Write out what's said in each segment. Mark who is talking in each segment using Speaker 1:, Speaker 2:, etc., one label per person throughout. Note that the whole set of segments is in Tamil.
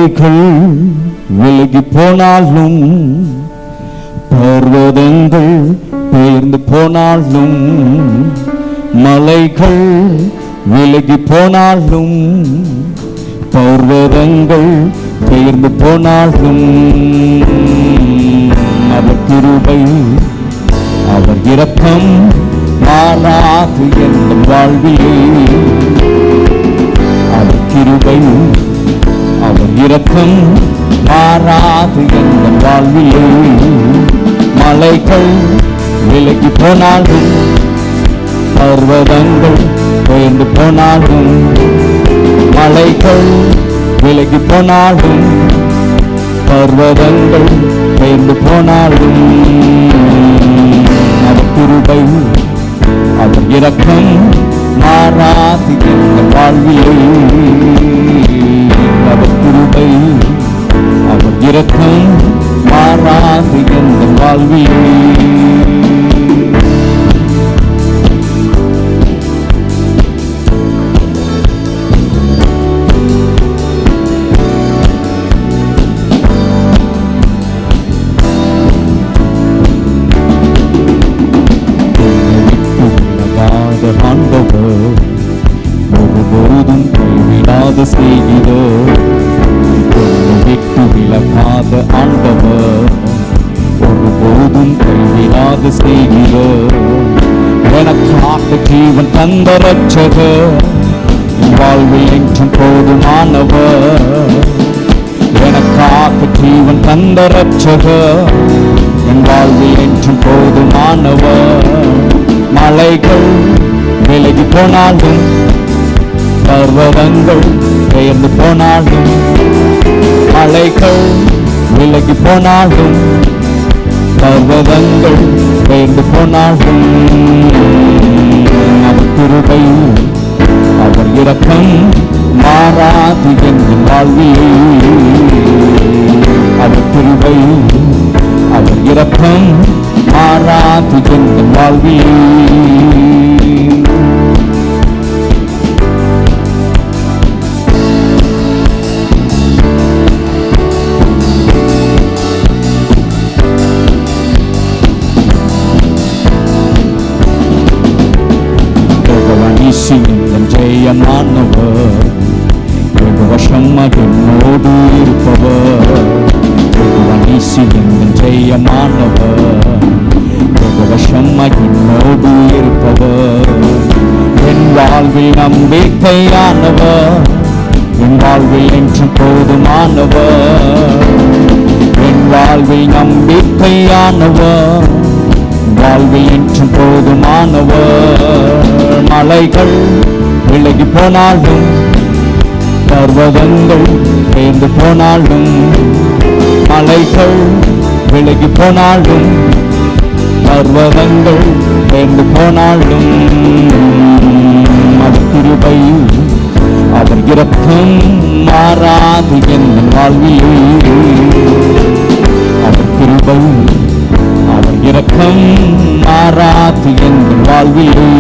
Speaker 1: மலைகள் விலகி போனாலும், பர்வதங்கள் பெயர்ந்து போனாலும், மலைகள் விலகி போனாலும், பர்வதங்கள் பெயர்ந்து போனாலும், அவர் கிருபை அவர் இரக்கம் மாறாது என்ற வாழ்விலே. அவர் கிருபை அவர் இரக்கம் மாறாது என்ற வாழ்விலே. மலைகள் விலகி போனாலும், பர்வதங்கள் பெயர்ந்து போனாலும், மலைகள் விலகி போனாலும், பர்வதங்கள் பெயர்ந்து போனாலும், அவர் கிருபை அவர் இரக்கம் மாறாது என்ற வாழ்விலே. அவர் கிருபை அவர் இரக்கம் மாறாது என்ற வாழ்விலே. ஆண்டவர் ஒருபோதும் கைவிடாத செய்கிறார். விட்டு விலகாத ஆண்டவர் ஒருபோதும் கைவிடாத செய்கிறார். எனக்காக ஜீவன் தந்த ரட்சகர் என் வாழ்வில் என்றும் போதுமானவர். எனக்காக ஜீவன் தந்த ரட்சகர் என் வாழ்வில் என்றும் போதுமானவர். மலைகள் விலகி போனாலும், பர்வதங்கள் பெயர்ந்து போனாலும், மலைகள் விலகி போனாலும், பர்வதங்கள் பெயர்ந்து போனாலும், அவர் கிருபை அவர் இரக்கம் மாறாது என்ற வாழ்விலே. அவர் கிருபை அவர் இரக்கம் மாறாது என்ற வாழ்விலே. ஜெயமானவர் என்னோடு இருப்பவர். ஜெயமானவர் என்னோடு இருப்பவர். என் வாழ்வில் நம்பிக்கையானவர், என் வாழ்வில் என்றும் போதுமானவர். என் வாழ்வில் நம்பிக்கையானவர், வாழ்வில் என்றும் போதுமானவர். மலைகள் விலகி போனாலும், பர்வதங்கள் பெயர்ந்து போனாலும், மலைகள் விலகி போனாலும், பர்வதங்கள் பெயர்ந்து போனாலும், அவர் கிருபை அவர் இரக்கம் மாறாது என்ற வாழ்விலே. அவர் கிருபை அவர் இரக்கம் மாறாது என்ற வாழ்விலே.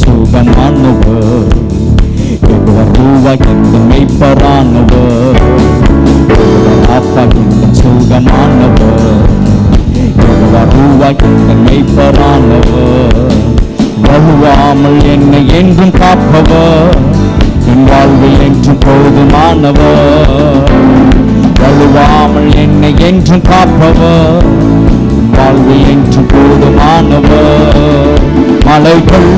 Speaker 1: சுகமானவர் மெய்ப்பரானவர். சுகமானவர் மெய்ப்பரானவர். வலுவாமல் என்னை என்றும் காப்பவர், என் வாழ்வில் என்றும் போதுமானவர். வலுவாமல் என்னை என்றும் காப்பவர், வாழ்வில் என்றும் போதுமானவர். மலைகள்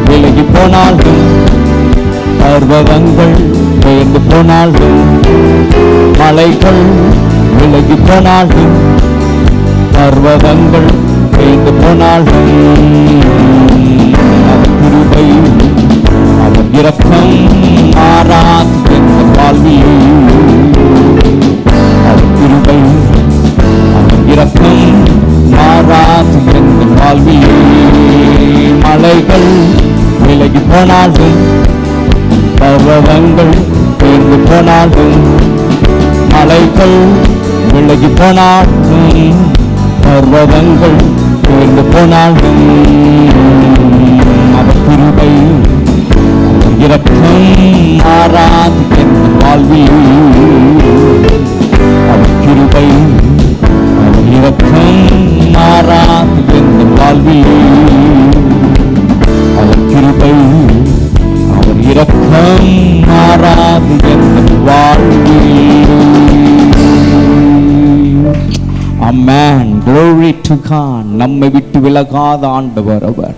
Speaker 1: விலகி போனாலும், பர்வதங்கள் பெயர்ந்து போனாலும், மலைகள் விலகி போனாலும், பர்வதங்கள் பெயர்ந்து போனாலும், அவர் கிருபை அவர் இரக்கம் மாறாது என்ற வாழ்விலே. அவர் கிருபை அவர் இரக்கம் மாறாது என்ற வாழ்விலே. மலைகள் விலகி போனாலும், பர்வதங்கள் தேர்ந்து போனாலும், மலைகள் விலகி போனாலும், பர்வதங்கள் தேர்ந்து போனாலும், அவர் கிருபை அவர் இரக்கம் மாறாது என் வாழ்வில். அவர் கிருபை அவர் இரக்கம் மாறாது என் வாழ்வில். அவர் கிருபை அவர் இரக்கம் மாறாது என் வாழ்வில். Amen. Glory to God. நம்மை விட்டு விலகாத ஆண்டவர் அவர்.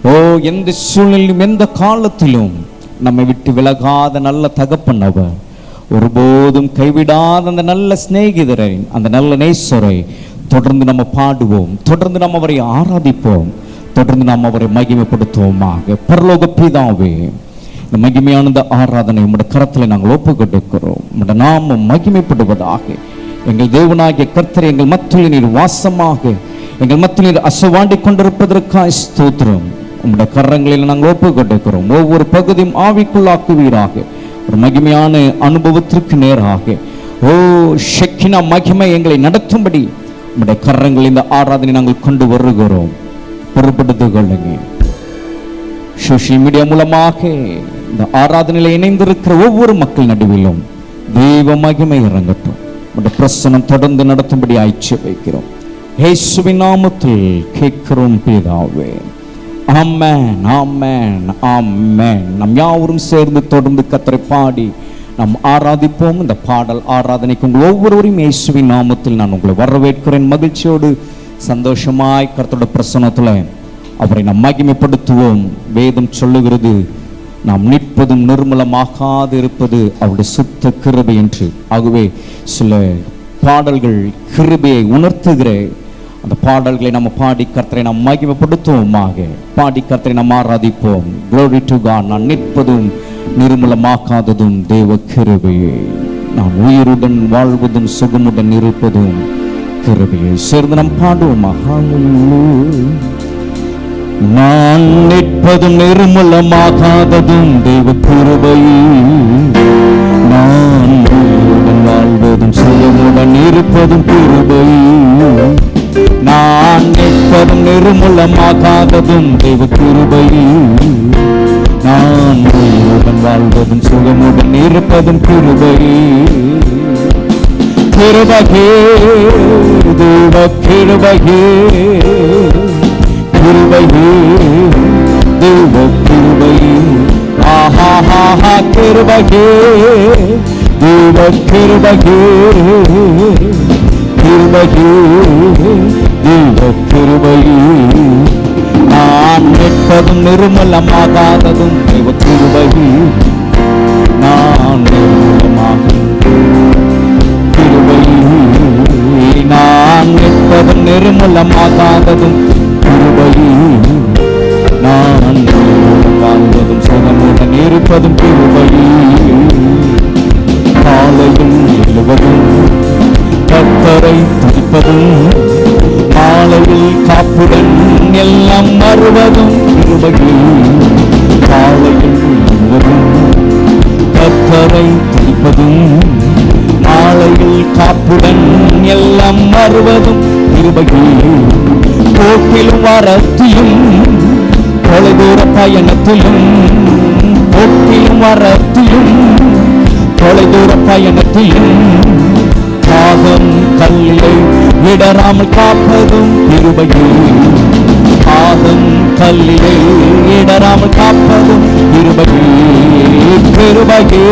Speaker 1: ஓ, எந்த சூழ்நிலையிலும் எந்த காலத்திலும் நம்மை விட்டு விலகாத நல்ல தகப்பன் அவர். ஒருபோதும் கைவிடாத அந்த நல்ல சிநேகிதரை, அந்த நல்ல நேசரை தொடர்ந்து நம்ம பாடுவோம், தொடர்ந்து நம்ம அவரை ஆராதிப்போம், தொடர்ந்து நாம் அவரை மகிமைப்படுத்துவோமாக. பரலோக பிதாவே, இந்த மகிமையான இந்த ஆராதனை உம்முடைய கரத்தில் நாங்கள் ஒப்பு கொடுக்கிறோம். உம்முடைய நாமம் மகிமைப்படுவதாக. எங்கள் தேவனாகிய கர்த்தரை எங்கள் மத்தியில் நீர் வாசமாக, எங்கள் மத்தியில் நீர் அசைவாடி கொண்டிருப்பதற்காக ஸ்தோத்திரம். உம்முடைய கரங்களில் நாங்கள் ஒப்பு கொடுக்கிறோம். ஒவ்வொரு பகுதியும் ஆவிக்குள்ளாக்குவீராக. ஒரு மகிமையான அனுபவத்திற்கு நேராக ஓ ஷெக்கினா மகிமை எங்களை நடத்தும்படி உம்முடைய கரங்களில் இந்த ஆராதனை நாங்கள் கொண்டு வருகிறோம். பொறுப்படுத்திக் கொள்ளுங்க. சோஷியல் மீடியா மூலமாக இந்த ஆராதனையில் இணைந்திருக்கிற ஒவ்வொரு மக்கள் நடுவிலும் தெய்வ மகிமை இறங்கட்டும். உம்முடைய பிரசனம் தொடர்ந்து நடத்தும்படி ஆய்ச்சி வைக்கிறோம். இயேசுவின் நாமத்தில் கேட்கிறோம் பிதாவே. ஆமென், ஆமென், ஆமென். நம் யாவரும் சேர்ந்து தொடர்ந்து கர்த்தரை பாடி நாம் ஆராதிப்போம். இந்த பாடல் ஆராதனைக்கு உங்கள் ஒவ்வொருவரையும் இயேசுவின் நாமத்தில் நான் உங்களை வரவேற்கிறேன். மகிழ்ச்சியோடு சந்தோஷமாய் கர்த்தருடைய பிரசன்னத்தில் அவரை நாம் மகிமைப்படுத்துவோம். வேதம் சொல்லுகிறது, நாம் நிற்பதும் நிர்மலமாகாது இருப்பது அவருடைய சுத்த கிருபை என்று. ஆகவே சில பாடல்கள் கிருபையை உணர்த்துகிற அந்த பாடல்களை நம்ம பாடி கர்த்தரை நாம் மகிமைப்படுத்துவோமாக. பாடி கர்த்தரை நாம் ஆராதிப்போம். Glory to God. நான் நிற்பதும் நிர்மலமாக்காததும் தேவ கிருபையே, நான் உயிருடன் வாழ்வதும் சுகமுடன் இருப்பதும் கிருபையை. சேர்ந்து நாம் பாடுவோமாக. நான் நிற்பதும் நிர்மலமாகாததும் தேவ கிருபையே, நான் உயிருடன் வாழ்வதும் சுகமுடன் இருப்பதும் கிருபையே. நான் நிற்பதும் நிர்மலமாகாததும் தேவ கிருபையே, நான் உயிருடன் வாழ்வதும் சுகமுடன் இருப்பதும் கிருபையே. கிருபையே தேவ கிருபையே, கிருபையே தேவ கிருபையே. ஆஹா கிருபையே தேவ கிருபையே, கிருபையே தேவ கிருபையே. நான் நிற்பதும் நிர்மலமாகாததும் தேவ கிருபையே, நான் நிர்மலமாக கிருபையே. நான் நிற்பதும் நிர்மலமாகாததும் கிருபையே, நான் வாழ்வதும் சுகமுடன் இருப்பதும் கிருபையே. காலையில் எழுவதும் கர்த்தரை துதிப்பதும், மாலையில் காப்புடன் எல்லாம் மறுவதும் கிருபையே. காலையில் எழுவதும் கர்த்தரை துதிப்பதும், மாலையில் காப்புடன் எல்லாம் மறுவதும் கிருபையே. போக்கிலும் வரத்திலும் தொலைதூர பயணத்திலும், போக்கிலும் வரத்திலும் தொலைதூர பயணத்திலும், பாகம் கல்லிலை இடராமல் காப்பதும் கிருபையே. பாகம் கல்லிலை இடராமல் காப்பதும் கிருபையே. கிருபையே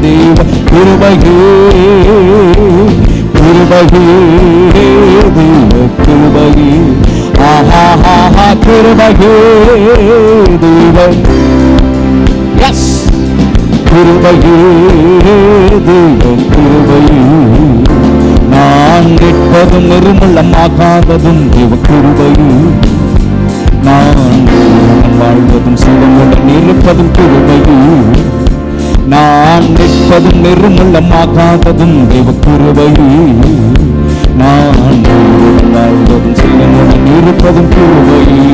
Speaker 1: தேவ கிருபையே, கிருபையே தேவ கிருபையே. ஆஹா கிருபையே தேவ, எஸ் கிருபையே தேவ கிருபையே. நான் நிற்பதும் நிர்மலமாகாததும் தேவ கிருபையே, நான் வாழ்வதும் சுகமுடன் இருப்பதும் கிருபையே. நான் நிற்பதும் நிர்மலமாகாததும் தேவ கிருபையே, நான் வாழ்வதும் சுகமுடன் இருப்பதும் கிருபையே.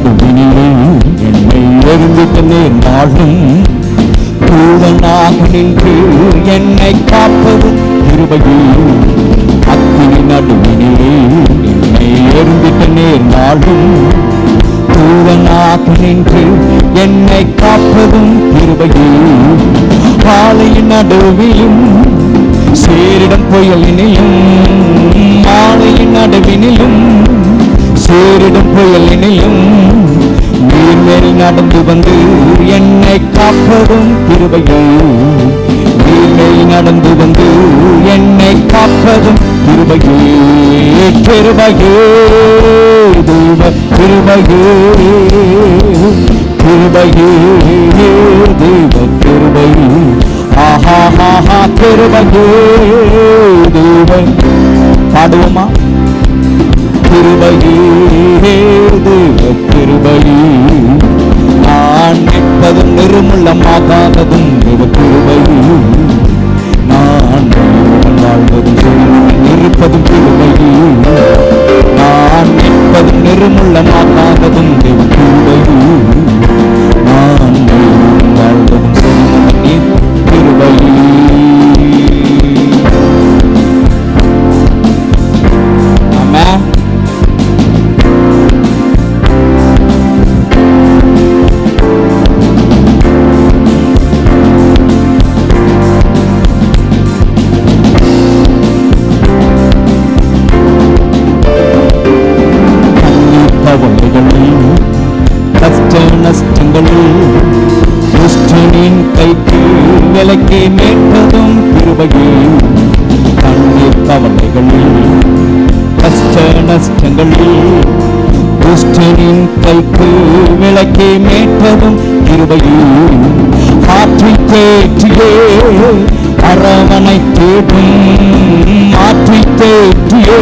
Speaker 1: நடுவினிலே என்னை எரிந்திட்ட நேர்ந்தாலும் தூதனாக நின்று என்னை காப்பது கிருபையே. அக்கினி நடுவினிலே என்னை எரிந்திட்ட நேர்ந்தாலும் தூதனாக நின்று என்னை காப்பதும் கிருபையே. ஆலையின் நடுவிலும் சேரிடம் புயலினிலும், ஆலையின் நடுவினிலும் சேரிடும் புயலினிலும் நீர்மேல் நடந்து வந்து என்னை காப்பதும் கிருபையே. நீர்மேல் நடந்து வந்து என்னை காப்பதும் கிருபையே. கிருபையே தெய்வ கிருபையே, கிருபையே தெய்வ கிருபையே. ஆஹா ஆஹா கிருபையே தெய்வ. பாடுவோமா? கிருபையே தெய்வ கிருபையே. நான் நிற்பதும் நிர்மூலமாகாததும் தெய்வ கிருபையே. நான் வாழ்வதும் இருப்பதும் கிருபையே. நான் நிற்பதும் நிர்மூலமாகாததும் தெய்வ கிருபையே. நான் வாழ்வதும் கிருபையே. துஷ்டனின் கைக்கு விலக்கி மீட்பதும் கிருபையே. கண்ணீர் கவலைகளில் கஷ்ட நஷ்டங்களில் துஷ்டனின் கைக்கு விலக்கி மீட்பதும் கிருபையே. ஆற்றி தேற்றியே அரவணை தேடும், ஆற்றி தேற்றியே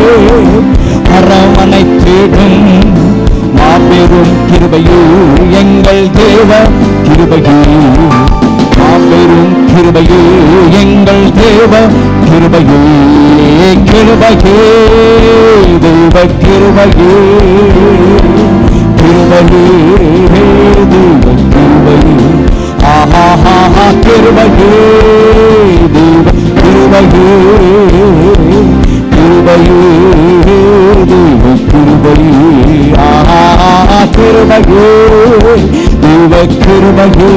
Speaker 1: அரவணை தேடும் மாபெரும் கிருபையே எங்கள் தேவ கிருபையே. மாபெரும் கிருபையே எங்கள் தேவ கிருபையே. கிருபையே தெய்வ கிருபையே, கிருபையே தெய்வ கிருபையே. ஆஹா ஆஹா கிருபையே தெய்வ கிருபையே, கிருபையே தெய்வ கிருபையே. ஆஹா கிருபையே தெய்வ கிருபையே,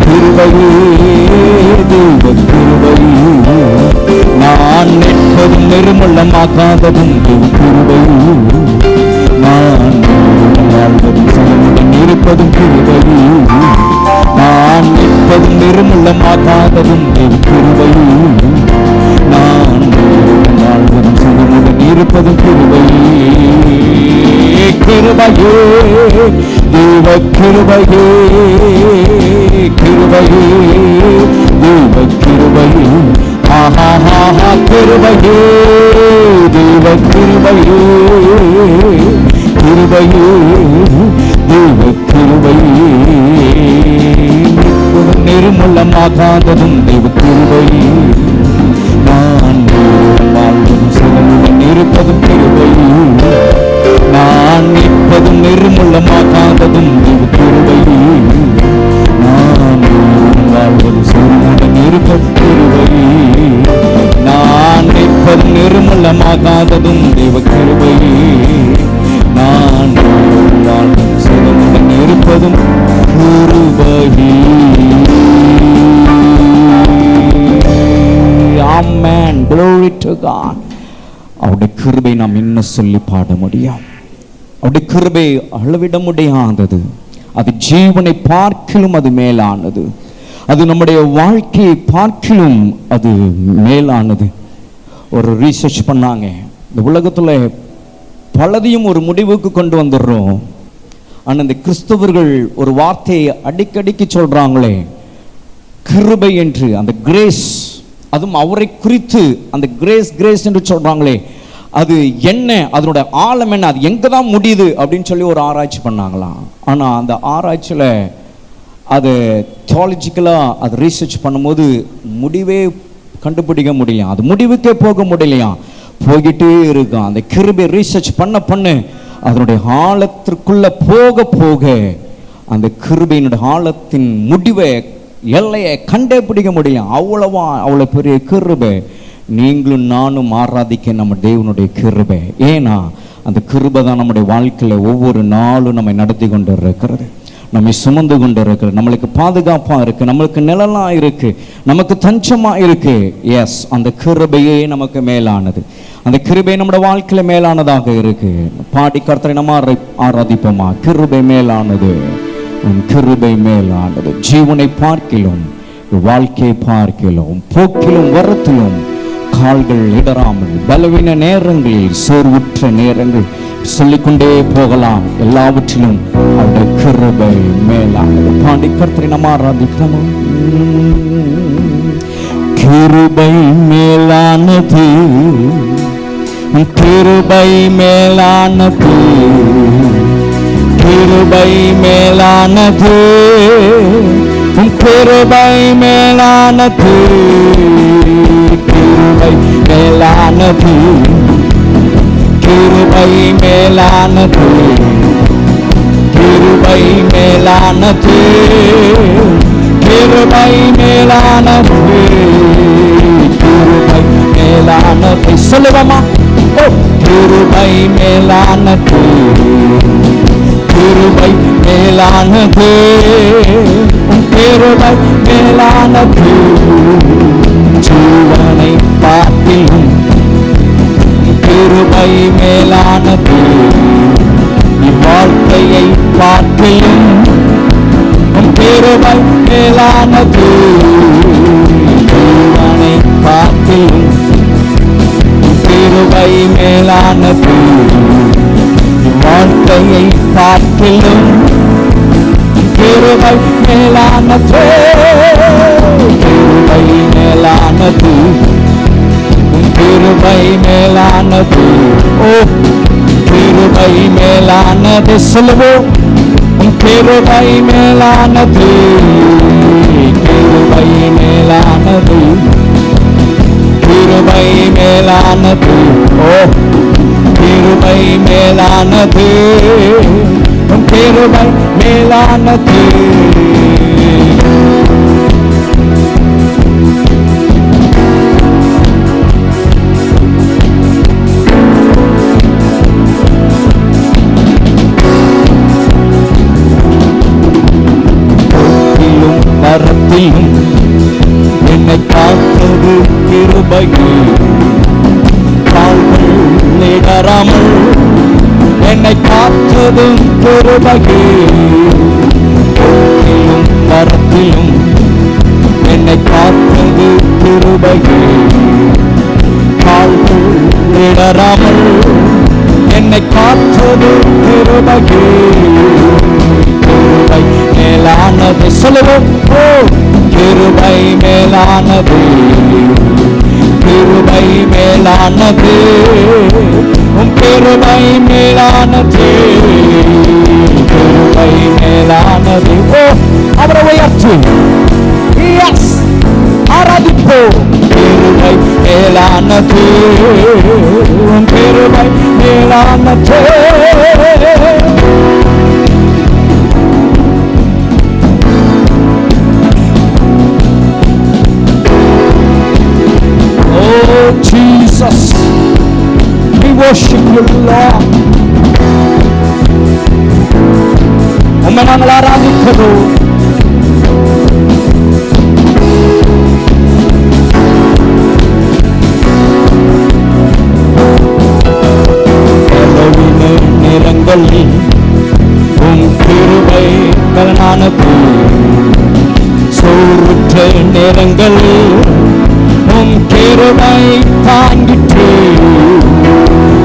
Speaker 1: கிருபையே தெய்வ கிருபையே. நான் நிற்பதும் நிர்மூலமாகாததும் தெய்வ கிருபையே. நான் வாழ்வதும் சமமுடன் இருப்பதும் கிருபையே. நான் நிற்பதும் நிர்மூலமாகாததும் தெய்வ கிருபையே. நான் வாழ்வதும் சமமுடன் இருப்பதும் கிருபையே. கிருபையே தெய்வ கிருபையே, கிருபையே தெய்வ கிருபையே. ஆஹா ஆஹா கிருபையே தெய்வ கிருபையே, கிருபையே தெய்வ கிருபையே. நிர்மூலமாகாததும் தெய்வ கிருபையே. நான் வாழ்வதும் சுகமுடன் இருப்பதும் கிருபையே. நான் நிற்பதும் நிர்மூலமாகாததும் தெய்வ கிருபையே. நான் வாழ்வதும் சுகமுடன் இருப்பதும் கிருபையே. நான் நிற்பதும் நிர்மூலமாகாததும் தெய்வ கிருபையே. நான் வாழ்வதும் சுகமுடன் இருப்பதும் கிருபையே. Amen. Glory to God. அவருடைய கிருபை நாம் என்ன சொல்லி பாட முடியும்? அவருடைய கிருபை அளவிட முடியாதது. அது ஜீவனை பார்க்கிலும் அது மேலானது. அது நம்முடைய வாழ்க்கையை பார்க்கிலும் அது மேலானது. ஒரு ரீசர்ச் பண்ணாங்க, இந்த உலகத்தில் பலதையும் ஒரு முடிவுக்கு கொண்டு வந்துடுறோம். ஆனால் இந்த கிறிஸ்தவர்கள் ஒரு வார்த்தையை அடிக்கடிக்கு சொல்றாங்களே, கிருபை என்று, அந்த கிரேஸ், அதுவும் அவரை குறித்து அந்த கிரேஸ் கிரேஸ் என்று சொல்றாங்களே, அது என்ன, அதனுடைய ஆழம் என்ன, அது எங்கே தான் முடியுது அப்படின்னு சொல்லி ஒரு ஆராய்ச்சி பண்ணாங்களாம். ஆனால் அந்த ஆராய்ச்சியில் அது தியாலஜிக்கலாக அது ரீசர்ச் பண்ணும்போது முடிவே கண்டுபிடிக்க முடியும், அது முடிவுக்கே போக முடியலையா, போய்கிட்டே இருக்கும். அந்த கிருபை ரீசர்ச் பண்ண அதனுடைய ஆழத்திற்குள்ள போக போக அந்த கிருபையினுடைய ஆழத்தின் முடிவை, எல்லையை கண்டே பிடிக்க முடியும். அவ்வளோ பெரிய கிருபை. நீங்களும் நானும் ஆராதிக்க நம்ம தேவனுடைய கிருபை. ஏன்னா அந்த கிருபை தான் நம்முடைய வாழ்க்கையில் ஒவ்வொரு நாளும் நம்மை நடத்தி கொண்டு இருக்கிறது, நம்மை சுமந்து கொண்டு இருக்கிறது, நம்மளுக்கு பாதுகாப்பாக இருக்குது, நம்மளுக்கு நிழலாக இருக்குது, நமக்கு தஞ்சமாக இருக்குது. எஸ், அந்த கிருபையே நமக்கு மேலானது. அந்த கிருபை நம்முடைய வாழ்க்கையில் மேலானதாக இருக்கு. பாடி கர்த்தரை நம்ம ஆராதிப்போமா? கிருபை மேலானது, உன் கிருபை மேலானது. ஜீவனை பார்க்கிலும் வாழ்க்கையை பார்க்கிலும் போக்கிலும் வரத்திலும் கால்கள் இடராமல் பலவீன நேரங்களில் சோர்வுற்ற நேரங்கள் சொல்லிக்கொண்டே போகலாம். எல்லாவற்றிலும் அவருடைய கிருபை மேலானது. பாடி கர்த்தரை நம்ம ஆராதிப்போமா? கிருபை மேலானது, கிருபை மேலானது, கிருபை மேலானது, கிருபை மேலானது, கிருபை மேலானது, கிருபை மேலானது, கிருபை மேலானது, கிருபை மேலானது, கிருபை மேலானது. சொல்லுவோமா? கிருபை மேலானது, கிருபை மேலானது, கிருபை மேலானது. ஜீவனை பார்க்கிலும் கிருபை மேலானது, இவ்வாழ்க்கையை பார்க்கிலும் கிருபை மேலானது. ஜீவனை பார்க்கிலும் கிருபை மேலானது, வாழ்க்கையை பார்க்கிலும் கிருபை மேலானது. கிருபை மேலானது, கிருபை மேலானது. ஓ, கிருபை மேலானது. சொல்லுவோம், கிருபை மேலானது, கிருபை மேலானது, கிருபை மேலானது. ஓ, கிருபை மேலானது, கிருபை மேலானது. மரத்திலும் என்னை காத்தது கிருபையே, கால்கள் இடராமல் என்னை காத்ததும் கிருபையே. மரத்திலும் என்னை காத்தது கிருபையே, கால்கள் இடராமல் என்னை காத்தது கிருபையே. கிருபை மேலானது. சொல்லுவோம், ஓ, கிருபை மேலானது, கிருபை மேலானது, கிருபை மேலானது, கிருபை மேலானது. ஓ, அவரை உயர்த்து. எஸ், ஆராதிப்போம். கிருபை மேலானது, கிருபை மேலானது. Jesus, we worship you, Lord. உம்மை நாங்கள் ஆராதிக்கிறோம். நேரங்களில் உம் கிருபை பலனானது, சோர்வுற்ற நேரங்களில் உம் கிருபை தாங்கிற்று.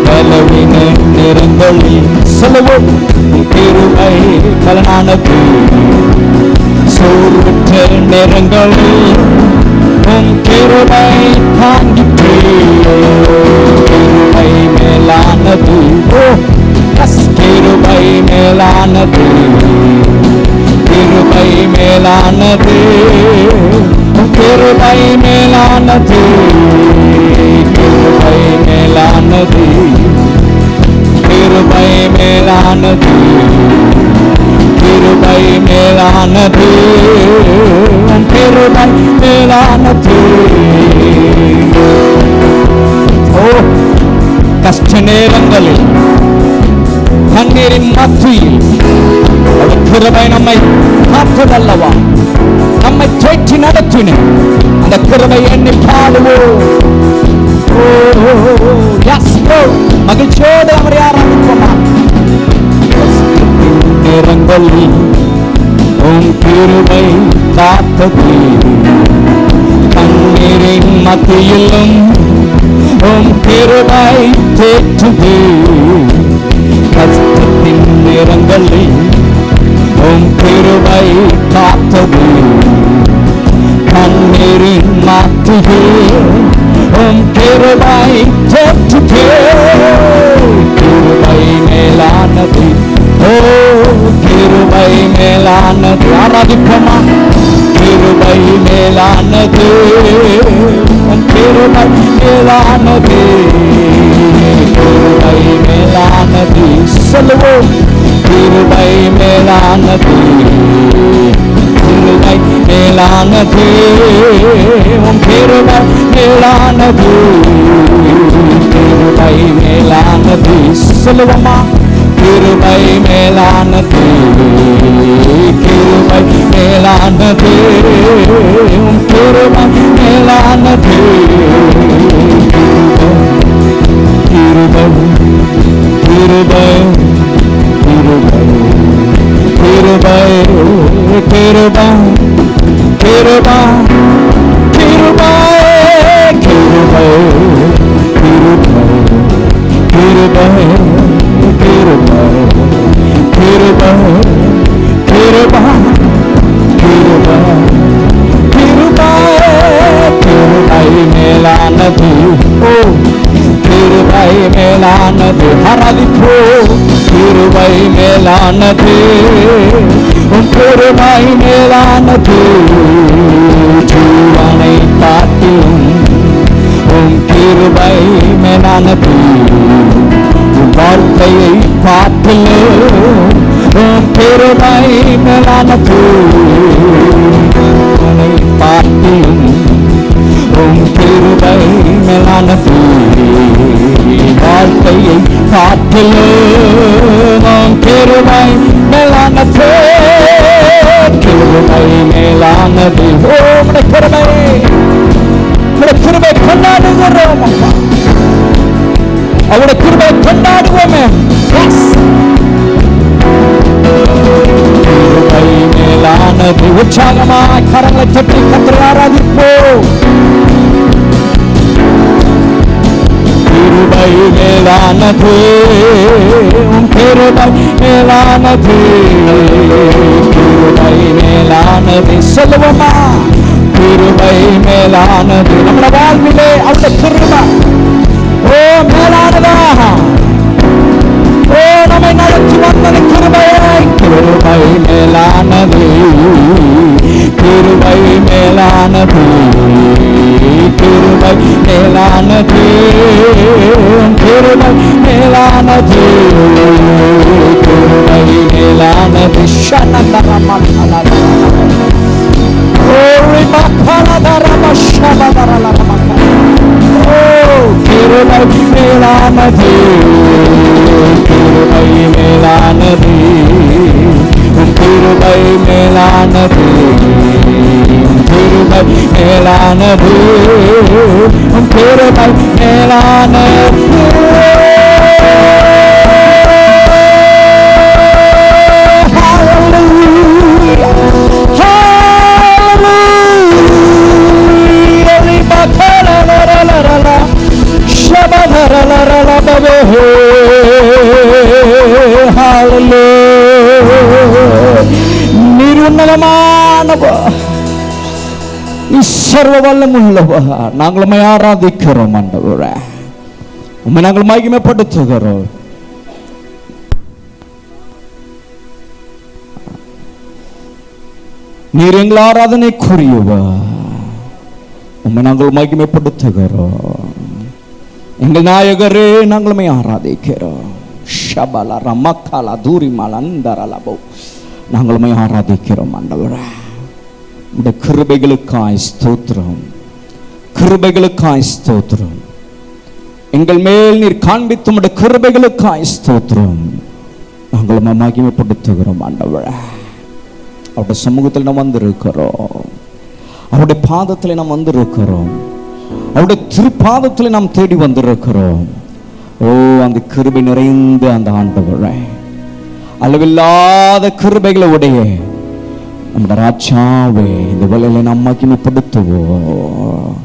Speaker 1: பலவீன நேரங்களில் சொல்லுவோம், கிருபை பலனானது, சோர்வுற்ற நேரங்களில் உம் கிருபை தாங்கிற்று. கிருபை மேலானது, ஓ, கிருபை மேலானது, கிருபை மேலானது, கிருபை மேலானது, கிருபை மேலானது, கிருபை மேலானது, கிருபை மேலானது, கிருபை மேலானது. ஓ, கஷ்ட நேரங்களில் கண்ணீரின் மத்தியில் கிருபை நம்மை காத்ததல்லவா, நம்மை தேற்றி நடத்தின அந்த கிருபை எண்ணி பாடுவோம். மகிழ்ச்சியோடு அவரை ஆராதிப்போமா. நேரங்களில் உன் கிருபை காத்தது, கண்ணீரின் மத்தியிலும் உன் கிருபை தேற்றுது. கஷ்டத்தின் நேரங்களில் உன் கிருபை காத்தது, கண்ணீரின் மத்தியில் உன் கிருபை தேற்றுது. கிருபை மேலானது, ஓ கிருபை மேலானது. ஆராதிப்போமா. கிருபை மேலானது, கிருபை மேலானது, கிருபை மேலானது. சொல்லுவோம். கிருபை மேலானது, கிருபை மேலானது, கிருபை மேலானது, கிருபை மேலானது. சொல்லுவோமா. கிருபை மேலானது, கிருபை மேலானது, கிருபை மேலானது, கிருபை கிருபை கிருபை கிருபை கிருபை கிருபை கிருபை கிருபை கிருபை கிருபை கிருபை கிருபை கிருபை கிருபை கிருபை மேலானது, ஓ கிருபை மேலானது. ஆராதிப்போ. கிருபை மேலானது, உன் கிருபை மேலானது. ஜீவனை காட்டிலும் உன் கிருபை மேலானது, வாழ்க்கையை காட்டிலும் உன் கிருபை மேலானது. காட்டிலும் உன் கிருபை மேலானது, வாழ்க்கையை காட்டிலும் உன் கிருபை மேலானது. கிருபை மேலானது, ஓ உம்முடைய கிருபை, உம்முடைய கிருபை கொண்டாடுகிறோம் அப்பா. அவருடைய கிருபை கொண்டாடுவோமே. கிருபை மேலானது. உற்சாகமாய் கரங்களை தட்டி கர்த்தரை ஆராதிப்போம். கிருபை மேலானது, கிருபை மேலானது, கிருபை மேலானது. சொல்லுவோமா. கிருபை மேலானது. நம்முடைய வாழ்விலே அவருடைய கிருபை ஓ மேலானதா, ஓ நம்மை நடத்தி வந்தது கிருபையை. கிருபை மேலானது, கிருபை மேலானது, கிருபை மேலானது, கிருபை மேலானது, கிருபை மேலானது. ஷனதரமலதர, ஓரி மக்களதரம ஷபதரலமக்க. ஓ கிருபை மேலானது, கிருபை மேலானது, கிருபை மேலானது, கிருபை மேலானது, கிருபை மேலானது. நிருன்னதமானவர், நீ சர்வ வல்லமுள்ளவர். நாங்கள் உம்மை ஆராதிக்கிறோம் ஆண்டவரே, உம்மை நாங்கள் மகிமைப்படுத்துகிறோம். நீர் எங்கள் ஆராதனைக்குரியவர், உம்மை நாங்கள் மகிமைப்படுத்துகிறோம். எங்கள் நாயகரே, நாங்கள் உம்மை ஆராதிக்கிறோம். ஷபல ரமக்கல தூரிமல அந்தரலபோ. நாங்களுமே ஆராதிக்கிறோம் ஆண்டவரே. இந்த கிருபைகளுக்காய் ஸ்தோத்திரம், கிருபைகளுக்காய் ஸ்தோத்திரம். எங்கள் மேல் நீர் காண்பித்தும் உடைய கிருபைகளுக்காய் ஸ்தோத்திரம். நாங்களும் மகிமைப்படுத்துகிறோம் ஆண்டவரே. அவருடைய சமூகத்தில் நாம் வந்திருக்கிறோம், அவருடைய பாதத்தில் நாம் வந்திருக்கிறோம், அவருடைய திருப்பாதத்தில் நாம் தேடி வந்திருக்கிறோம். ஓ, அந்த கிருபை நிறைந்த அந்த ஆண்டவரே, அளவில்லாத கிருபைகளை உடைய நம்முடைய ராஜாவே, இந்த வேளையில நாம் மகிமைப்படுத்துவோம்,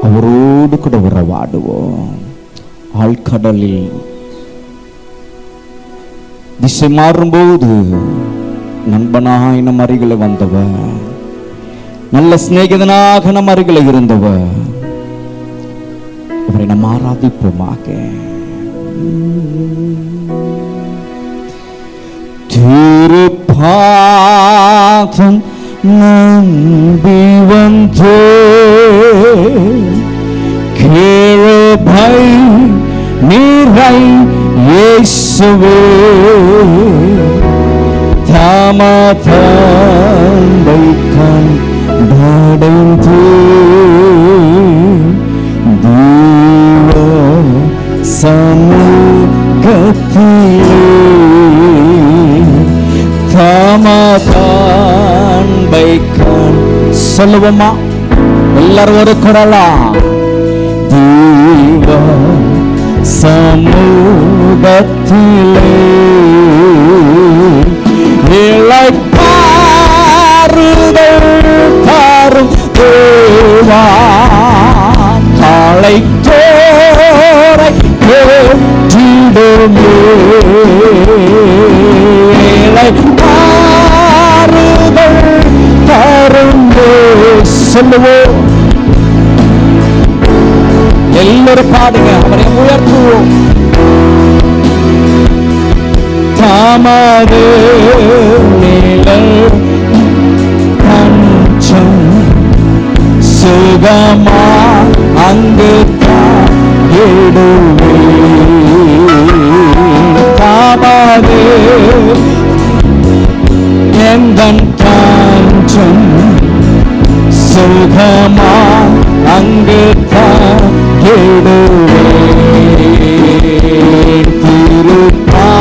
Speaker 1: அவரோடு கூட உறவாடுவோம். ஆழ்கடலில் திசை மாறும்போது நண்பனாய் நம் அருகில வந்தவர், நல்ல சிநேகிதனாக நம் அருகில இருந்தவர், அவரை நாம் ஆராதிப்போமாக. திருப்பாதம் நம்பி வந்தே கிருபை நீரை இயேசுவே, தாமதத்தை கண்டடைந்து தேவ சமூகத்திலே, தாமதத்தை சொல்லுவோமா எல்லாரும் ஒரு குரலா? தேவ சமூகத்திலே இளைப்பாறுதல் தரும் தேவா, காலை தோரை கேட்டிடுமே, இளைப்பாறுதல் தரும் சொல்லுவோம். எல்லாரும் பாடுங்க, அவரை உயர்த்துவோம். தாமரை நிழல் பஞ்சம் சுகமா அங்கு தாயிடுவே, தாமரை எந்தன் பஞ்சம் சுகமா அங்கு தாயிடுவே,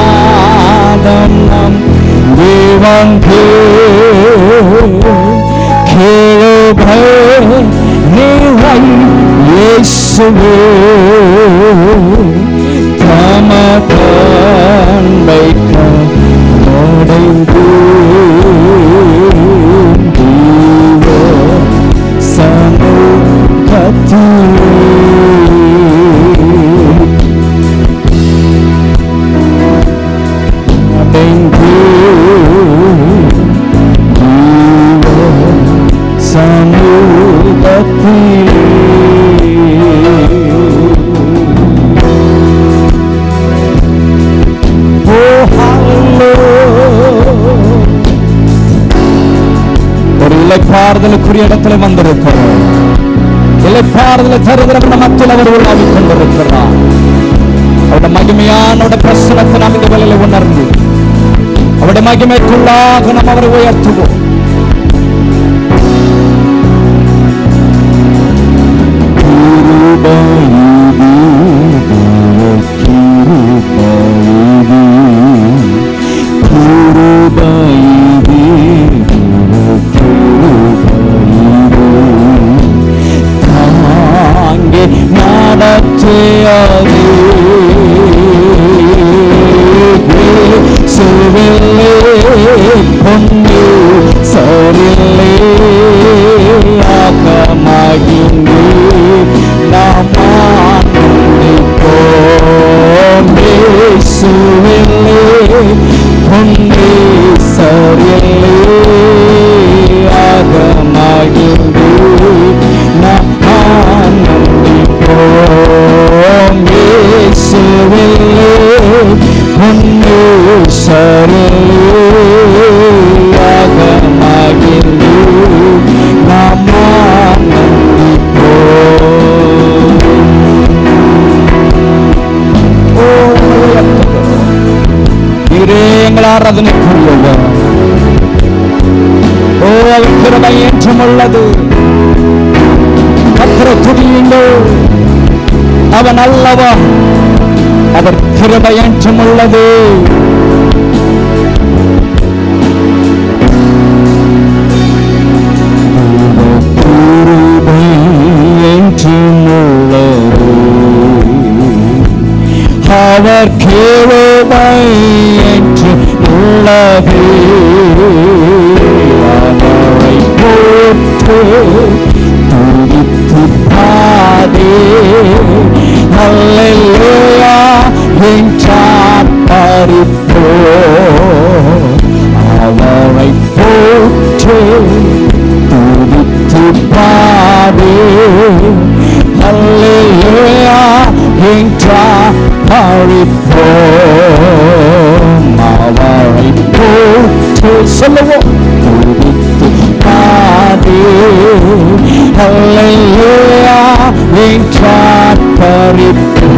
Speaker 1: திருப்பாதம் நம் தேவங்கே கிருபை நீரை இயேசுவே, தாமதத்தை கண்டடைந்து தேவ சமூகத்திலே இளைப்பாறுதலுக்குரிய இடத்துல வந்திருக்கிறோம். இளைப்பாறுதலை தருகிற மத்தியில் அவர் உள்ளாவிக் கொண்டிருக்கிறார். அவருடைய மகிமையான பிரசனத்தை நாம் இந்த வேளையில உணர்ந்து அவருடைய மகிமைக்குள்ளாக நாம் அவரை உயர்த்துவோம். ஆராதனைக்குரியவர். ஓ, அவர் கிருபை என்றும் உள்ளது. கர்த்தரை துதியுங்கள், அவர் நல்லவர், அவர் கிருபை என்றும் உள்ளது. அவர் கிருபை என்றும் உள்ளது. அவரை போற்று துதித்து பாடே அல்லேலூயா என்றார் பரிபோ. அவரை போற்று துதித்து பாடே அல்லேலூயா என்றார் பரிபோ. அவரை போற்று சொல்லுவோம், துதித்து பாடே அல்லேலூயா என்றார் பரிபோ.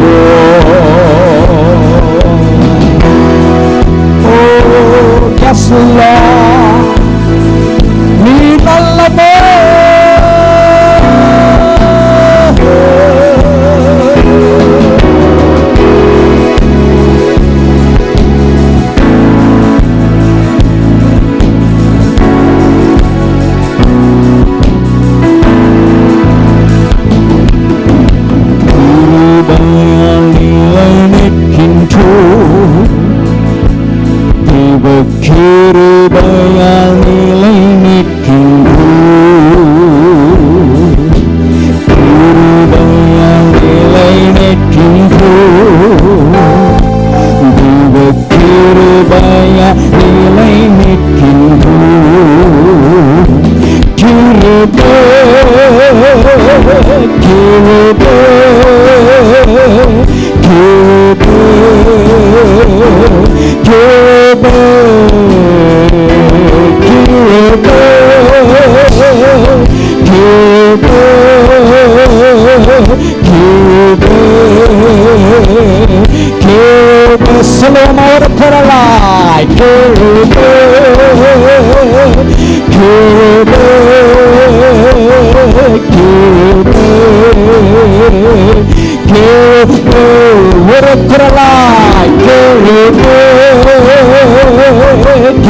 Speaker 1: ஓ yes Lord, நீ நல்லவர். கிருபையால் நிலை நிற்கின்றோம், கிருபையால் நிலை நிற்கின்றோம், தேவ கிருபையால் நிலை நிற்கின்றோம். கிருபை கிருபை கிருபை Solomon Koralai Kirube Kirube Kirube Kirube Koralai Kirube Kirube Kirube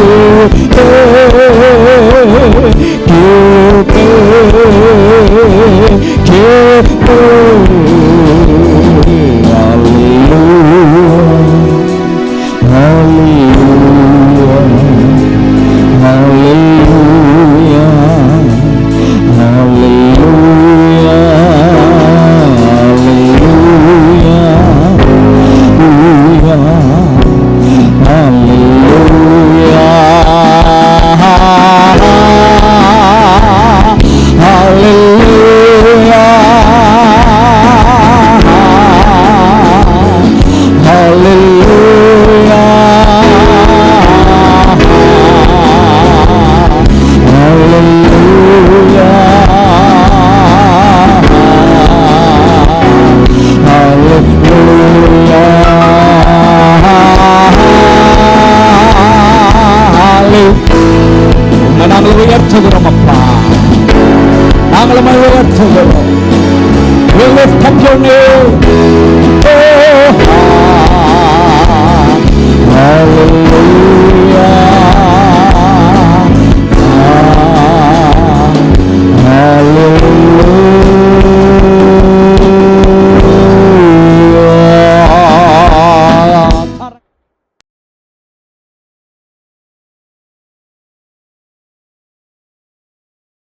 Speaker 1: நாங்கள் உயர்த்துகிறோம் அப்பா, நாங்கள் உயர்த்துகிறோம்.